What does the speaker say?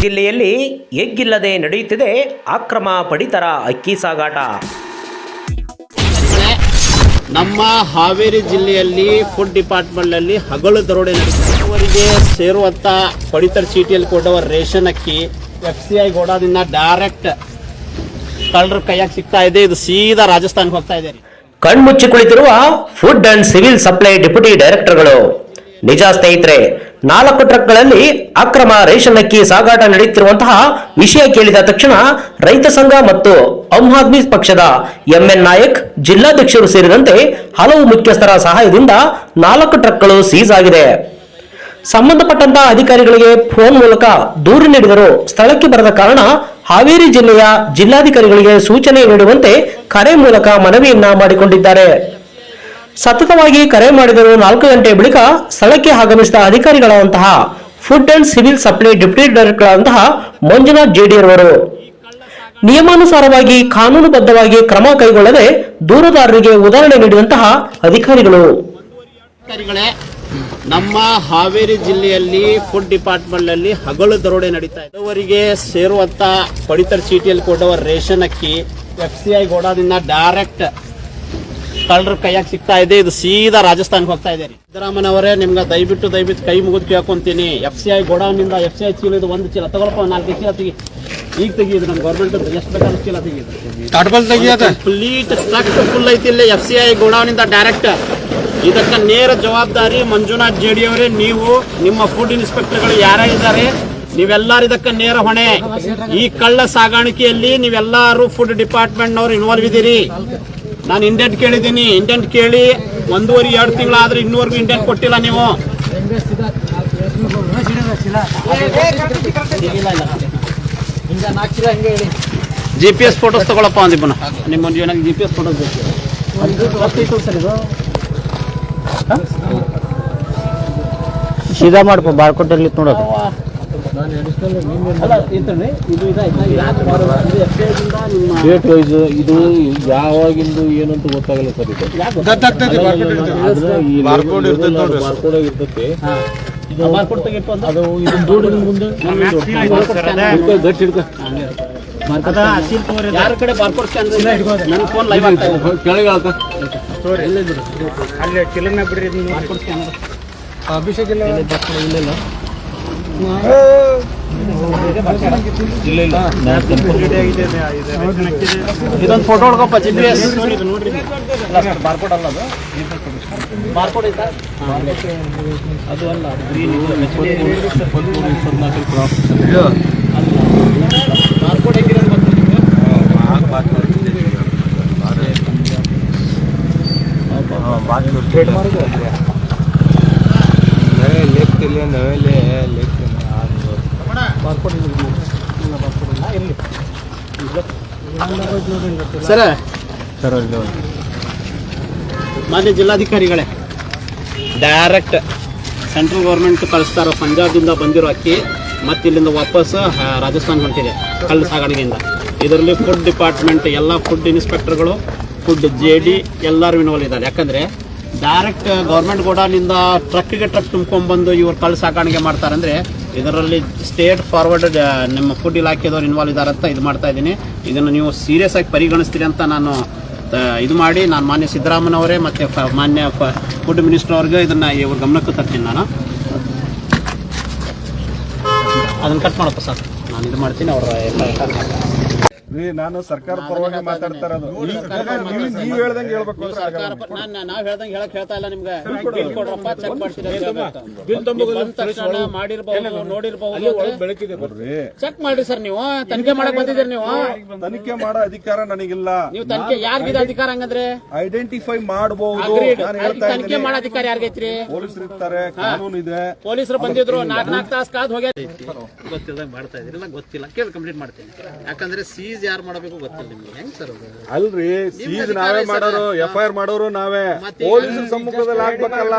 ಜಿಲ್ಲೆಯಲ್ಲಿ ಎಗ್ಗಿಲ್ಲದೆ ನಡೆಯುತ್ತಿದೆ ಅಕ್ರಮ ಪಡಿತರ ಅಕ್ಕಿ ಸಾಗಾಟ. ನಮ್ಮ ಹಾವೇರಿ ಜಿಲ್ಲೆಯಲ್ಲಿ ಫುಡ್ ಡಿಪಾರ್ಟ್ಮೆಂಟ್ನಲ್ಲಿ ಹಗಲು ದರೋಡೆ ನಡೆಸಿದವರಿಗೆ ಸೇರುವಂಥ ಪಡಿತರ ಚೀಟಿಯಲ್ಲಿ ಕೊಡುವ ರೇಷನ್ ಅಕ್ಕಿ FCI ಗೋಡಾದಿಂದ ಡೈರೆಕ್ಟ್ ಕಳ್ಳರ ಕೈಯಾಗಿ ಸಿಗ್ತಾ ಇದೆ. ಇದು ಸೀದಾ ರಾಜಸ್ಥಾನಕ್ಕೆ ಹೋಗ್ತಾ ಇದೆ. ಕಣ್ಮುಚ್ಚಿ ಕುಳಿತಿರುವ food and civil supply deputy ಡೈರೆಕ್ಟರ್ಗಳು. ನಿಜ ಸ್ನೇಹಿತರೆ, 4 ಟ್ರಕ್ಗಳಲ್ಲಿ ಅಕ್ರಮ ರೇಷನ್ ಅಕ್ಕಿ ಸಾಗಾಟ ನಡೆಯುತ್ತಿರುವಂತಹ ವಿಷಯ ಕೇಳಿದ ತಕ್ಷಣ ರೈತ ಸಂಘ ಮತ್ತು ಆಮ್ ಆದ್ಮಿ ಪಕ್ಷದ MN ನಾಯಕ್, ಜಿಲ್ಲಾಧ್ಯಕ್ಷರು ಸೇರಿದಂತೆ ಹಲವು ಮುಖ್ಯಸ್ಥರ ಸಹಾಯದಿಂದ 4 ಟ್ರಕ್ಗಳು ಸೀಸ್ ಆಗಿದೆ. ಸಂಬಂಧಪಟ್ಟಂತಹ ಅಧಿಕಾರಿಗಳಿಗೆ ಫೋನ್ ಮೂಲಕ ದೂರು ನೀಡಿದರೂ ಸ್ಥಳಕ್ಕೆ ಬರದ ಕಾರಣ ಹಾವೇರಿ ಜಿಲ್ಲೆಯ ಜಿಲ್ಲಾಧಿಕಾರಿಗಳಿಗೆ ಸೂಚನೆ ನೀಡುವಂತೆ ಕರೆ ಮೂಲಕ ಮನವಿಯನ್ನ ಮಾಡಿಕೊಂಡಿದ್ದಾರೆ. ಸತತವಾಗಿ ಕರೆ ಮಾಡಿದರೂ 4 ಗಂಟೆ ಬಳಿಕ ಸ್ಥಳಕ್ಕೆ ಆಗಮಿಸಿದ ಅಧಿಕಾರಿಗಳಾದಂತಹ food and civil supply deputy director Manjunath ಜೇಡಿಯರವರು ನಿಯಮಾನುಸಾರವಾಗಿ ಕಾನೂನುಬದ್ಧವಾಗಿ ಕ್ರಮ ಕೈಗೊಳ್ಳದೆ ದೂರುದಾರರಿಗೆ ಉದಾಹರಣೆ ನೀಡಿದಂತಹ ಅಧಿಕಾರಿಗಳು. ನಮ್ಮ ಹಾವೇರಿ ಜಿಲ್ಲೆಯಲ್ಲಿ ಫುಡ್ ಡಿಪಾರ್ಟ್ಮೆಂಟ್ನಲ್ಲಿ ಹಗಲು ದರೋಡೆ ನಡೀತಾ ಇದೆ. ಅವರಿಗೆ ಸೇರುವಂಥ ಪಡಿತರ ಚೀಟಿಯಲ್ಲಿ ಕೊಡುವ ರೇಷನ್ ಅಕ್ಕಿ FCI ಗೋಡಾದಿಂದ ಡೈರೆಕ್ಟ್ ಕಳ್ಳರ ಕೈಯಾಗಿ ಸಿಗ್ತಾ ಇದೆ. ಇದು ಸೀದಾ ರಾಜಸ್ಥಾನಕ್ಕೆ ಹೋಗ್ತಾ ಇದೆ. ಸಿದ್ದರಾಮಯ್ಯನವರೇ, ನಿಮ್ಗೆ ದಯವಿಟ್ಟು ಕೈ ಮುಗಿದು ಕೇಳ್ಕೊಂತೀನಿ. FCI ಗೋಡಾನಿಂದ FCI ಚೀಲ ಇದು 1 ಚೀಲ ತಗೊಳಪ್ಪ, 4 ಚೀಲ ತೆಗಿ, ಈಗ ತೆಗಿದ್ರು. ನಮ್ಮ ಗೌರ್ಮೆಂಟ್ ಎಷ್ಟು ಬೇಕಾದ್ರೂ ಚೀಲ ತೆಗಿದ್ರು. ಕಂಪ್ಲೀಟ್ ಸ್ಟಾಕ್ ಫುಲ್ ಐತಿ ಇಲ್ಲಿ FCI ಗೋಡಾನಿಂದ ಡೈರೆಕ್ಟ್. ಇದಕ್ಕೆ ನೇರ ಜವಾಬ್ದಾರಿ ಮಂಜುನಾಥ್ ಜೇಡಿ ಅವರೇ. ನೀವು, ನಿಮ್ಮ ಫುಡ್ ಇನ್ಸ್ಪೆಕ್ಟರ್ಗಳು ಯಾರಿದ್ದಾರೆ, ನೀವೆಲ್ಲರೂ ಇದಕ್ಕೆ ನೇರ ಹೊಣೆ. ಈ ಕಳ್ಳ ಸಾಗಾಣಿಕೆಯಲ್ಲಿ ನೀವೆಲ್ಲರೂ ಫುಡ್ ಡಿಪಾರ್ಟ್ಮೆಂಟ್ನವ್ರು ಇನ್ವಾಲ್ವ್ ಇದ್ದೀರಿ. ನಾನು ಇಂಡೆಂಟ್ ಕೇಳಿದ್ದೀನಿ. ಇಂಡೆಂಟ್ ಕೇಳಿ 1.5-2 ತಿಂಗಳಾದ್ರೆ ಇನ್ನೂವರೆಗೂ ಇಂಡೆಂಟ್ ಕೊಟ್ಟಿಲ್ಲ ನೀವು. GPS ಫೋಟೋಸ್ ತಗೊಳಪ್ಪ ಅಂದಿಬ್ಬನ. ನಿಮ್ಮ ನನಗೆ GPS ಫೋಟೋಸ್ ಬೇಕು. ಸೀದಾ ಮಾಡಪ್ಪ, ಬಾರ್ಕೋಟಲ್ಲಿ ನೋಡೋದು. ಡೇಟ್ ವೈಸ್ ಇದು ಯಾವಾಗಿಂದು ಏನಂತ ಗೊತ್ತಾಗಲ್ಲ ಸರ್. ಇದು ಬಾರ್ಕೋಡ್ ಇರ್ತೈತೆ. ಅದು ಇದು ಮುಂದೆ ಗಟ್ಟಿ ಹಿಡ್ಕೊ. ಯಾರ ಕಡೆ ಬಾರ್ಕೋಡ್ ಸ್ಕ್ಯಾನ್ ನನ್ನ ಫೋನ್ ಲೈವ್ ಆಗ್ತಾ ಇದೆ. ಕೆಳಗೆ ಅಲ್ಲಿ ಕಿಲನ್ನ ಬಿಡ್ರಿ. ಬಾರ್ಕೋಡ್ ಸ್ಕ್ಯಾನ್ ಅಭಿಷೇಕ್ ಇಲ್ಲ ಇದೊಂದು ಫೋಟೋ ಹೊಡ್ಕೊಪ್ಪ. GPS ನೋಡ್ರಿ, ಬಾರ್ಕೋಡ್ ಅಲ್ಲ ಅದು. ಬಾರ್ಕೋಡ್ ಐತಾ? ಅದು ಅಲ್ಲ, ಬಾರ್ಕೋಡ್ ಹೇಗಿರೋದು ಸರ್. ಮಾನ್ಯ ಜಿಲ್ಲಾಧಿಕಾರಿಗಳೇ, ಡೈರೆಕ್ಟ್ ಸೆಂಟ್ರಲ್ ಗೌರ್ಮೆಂಟ್ ಕಳಿಸ್ತಾರೋ ಪಂಜಾಬ್ದಿಂದ ಬಂದಿರೋ ಅಕ್ಕಿ ಮತ್ತೆ ಇಲ್ಲಿಂದ ವಾಪಸ್ ರಾಜಸ್ಥಾನ ಹೊಂಟಿದೆ ಕಳ್ಳ ಸಾಗಾಣಿಕೆಯಿಂದ. ಇದರಲ್ಲಿ ಫುಡ್ ಡಿಪಾರ್ಟ್ಮೆಂಟ್ ಎಲ್ಲ ಫುಡ್ ಇನ್ಸ್ಪೆಕ್ಟರ್ಗಳು, ಫುಡ್ JD ಎಲ್ಲರೂ ಇನ್ವಾಲ್ವ್ ಇದ್ದಾರೆ. ಯಾಕಂದರೆ ಡೈರೆಕ್ಟ್ ಗೌರ್ಮೆಂಟ್ ಗೋಡಾನಿಂದ ಟ್ರಕ್ಕಿಗೆ ಟ್ರಕ್ ತುಂಬ್ಕೊಂಡ್ಬಂದು ಇವ್ರು ಕಳ್ಳ ಸಾಗಾಣಿಕೆ ಮಾಡ್ತಾರಂದರೆ ಇದರಲ್ಲಿ ಸ್ಟೇಟ್ ಫಾರ್ವರ್ಡ್ ನಿಮ್ಮ ಫುಡ್ ಇಲಾಖೆದವ್ರು ಇನ್ವಾಲ್ವ್ ಇದ್ದಾರೆ ಅಂತ ಇದು ಮಾಡ್ತಾ ಇದ್ದೀನಿ. ಇದನ್ನು ನೀವು ಸೀರಿಯಸ್ ಆಗಿ ಪರಿಗಣಿಸ್ತೀರಿ ಅಂತ ನಾನು ಇದು ಮಾಡಿ ನಾನು ಮಾನ್ಯ ಸಿದ್ದರಾಮಯ್ಯನವರೇ ಮತ್ತು ಮಾನ್ಯ ಫುಡ್ ಮಿನಿಸ್ಟರ್ ಅವ್ರಿಗೆ ಇದನ್ನು ಇವ್ರ ಗಮನಕ್ಕೆ ತರ್ತೀನಿ. ನಾನು ಅದನ್ನು ಕಟ್ ಮಾಡಪ್ಪ ಸರ್, ನಾನು ಇದು ಮಾಡ್ತೀನಿ. ಅವರ ನಾನು ಸರ್ಕಾರ ಪರವಾಗಿ ಮಾತಾಡ್ತಾ ಇರೋದು. ನೀವು ಹೇಳ್ದಂಗೆ ಹೇಳ್ಬೇಕು. ನಾವು ಹೇಳ್ದಂಗೆ ಹೇಳಕ್ ಹೇಳ್ತಾ ಇಲ್ಲ. ನಿಮ್ಗೆ ಬಿಲ್ ಕೊಡ್ರಪ್ಪ, ಚೆಕ್ ಮಾಡ್ತೀರಿ. ಮಾಡಿರ್ಬಹುದು, ನೋಡಿರ್ಬಹುದು, ಚೆಕ್ ಮಾಡಿ ಸರ್. ನೀವು ತನಿಖೆ ಮಾಡಕ್ ಬಂದಿದ್ದೀರಿ. ನೀವು ತನಿಖೆ ಮಾಡೋ ಅಧಿಕಾರ ನನಗಿಲ್ಲ. ನೀವು ತನಿಖೆ ಯಾರಿಗಿದೆ ಅಧಿಕಾರ? ಹಂಗಂದ್ರೆ ಐಡೆಂಟಿಫೈ ಮಾಡಬಹುದು. ತನಿಖೆ ಮಾಡೋ ಅಧಿಕಾರ ಯಾರಿಗೈತ್ರಿ? ಪೊಲೀಸರು ಇರ್ತಾರೆ, ಕಾನೂನು ಇದೆ. ಪೊಲೀಸರು ಬಂದಿದ್ರು, 4 ತಾಸು ಕಾದ್ ಹೋಗ್ಯ. ಗೊತ್ತಿಲ್ಲದಂಗೆ ಮಾಡ್ತಾ ಇದ್ರಿ, ಗೊತ್ತಿಲ್ಲ. ಕೇಳಿ ಕಂಪ್ಲೀಟ್ ಮಾಡ್ತೀನಿ. ಯಾಕಂದ್ರೆ ಸೀಸ್ ಯಾರು ಮಾಡಬೇಕು ಗೊತ್ತಿಲ್ಲ ನಿಮ್ಗೆ. ಹೆಂಗ್ ಸರ್ ಅಲ್ರಿ? ಸೀಸ್ ನಾವೇ ಮಾಡೋರು, FIR ಮಾಡೋರು ನಾವೇ. ಪೊಲೀಸರ ಸಮ್ಮುಖದಲ್ಲಿ ಆಗ್ಬೇಕಲ್ಲ.